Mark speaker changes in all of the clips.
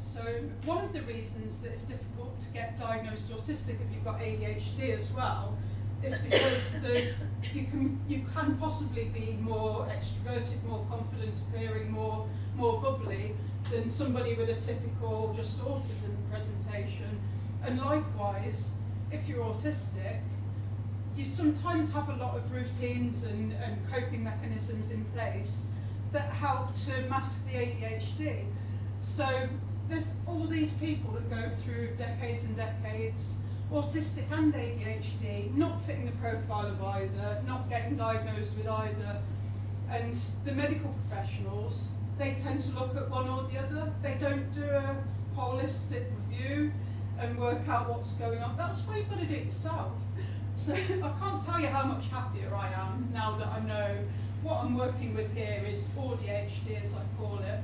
Speaker 1: So one of the reasons that it's difficult to get diagnosed autistic if you've got ADHD as well is because you can possibly be more extroverted, more confident appearing, more bubbly than somebody with a typical just autism presentation. And likewise, if you're autistic, you sometimes have a lot of routines and coping mechanisms in place that help to mask the ADHD. So there's all these people that go through decades and decades, autistic and ADHD, not fitting the profile of either, not getting diagnosed with either. And the medical professionals, they tend to look at one or the other. They don't do a holistic review and work out what's going on. That's why you've got to do it yourself. So I can't tell you how much happier I am now that I know what I'm working with here is ADHD, as I call it.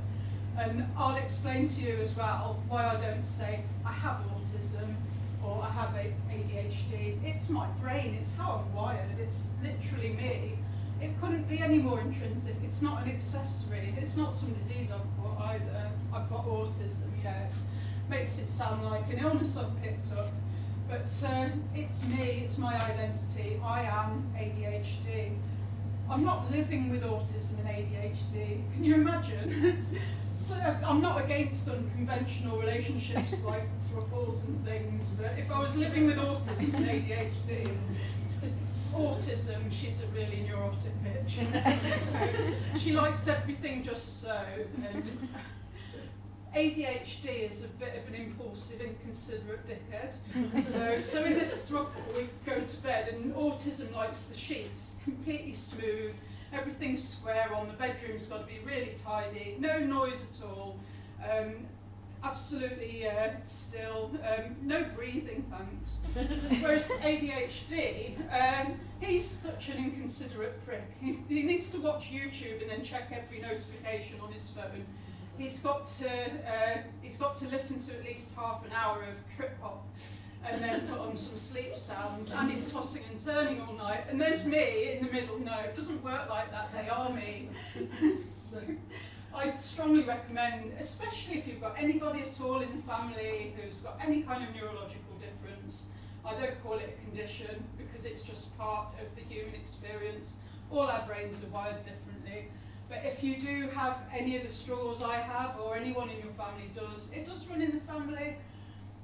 Speaker 1: And I'll explain to you as well why I don't say I have autism or I have ADHD. It's my brain, it's how I'm wired, it's literally me. It couldn't be any more intrinsic, it's not an accessory, it's not some disease I've got either. I've got autism, yeah. Makes it sound like an illness I've picked up. But it's me, it's my identity. I am ADHD. I'm not living with autism and ADHD. Can you imagine? So I'm not against unconventional relationships like thruples and things, but if I was living with autism and ADHD, autism, she's a really neurotic bitch. She likes everything just so. And ADHD is a bit of an impulsive, inconsiderate dickhead. So in this throuple, we go to bed, and autism likes the sheets completely smooth, everything's square on, the bedroom's got to be really tidy, no noise at all, absolutely still, no breathing, thanks. Whereas ADHD, he's such an inconsiderate prick. He needs to watch YouTube and then check every notification on his phone. He's got to listen to at least half an hour of trip hop and then put on some sleep sounds, and he's tossing and turning all night, and there's me in the middle. No, it doesn't work like that, they are me. So I'd strongly recommend, especially if you've got anybody at all in the family who's got any kind of neurological difference. I don't call it a condition because it's just part of the human experience. All our brains are wired differently. But if you do have any of the struggles I have, or anyone in your family does, it does run in the family.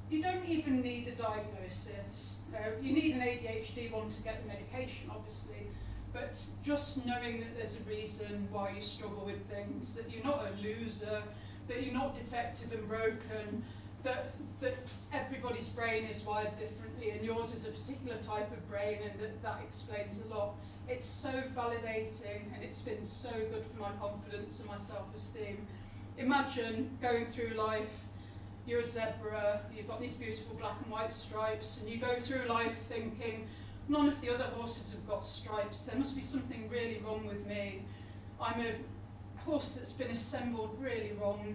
Speaker 1: You don't even need a diagnosis. You need an ADHD one to get the medication, obviously, but just knowing that there's a reason why you struggle with things, that you're not a loser, that you're not defective and broken, that everybody's brain is wired differently and yours is a particular type of brain, and that explains a lot. It's so validating, and it's been so good for my confidence and my self-esteem. Imagine going through life, you're a zebra, you've got these beautiful black and white stripes, and you go through life thinking, none of the other horses have got stripes, there must be something really wrong with me. I'm a horse that's been assembled really wrong.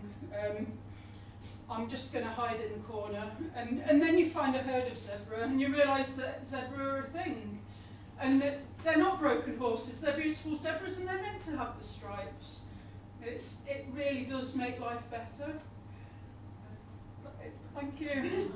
Speaker 1: I'm just going to hide in the corner. And then you find a herd of zebra, and you realise that zebra are a thing. And that they're not broken horses, they're beautiful zebras, and they're meant to have the stripes. It really does make life better. Thank you.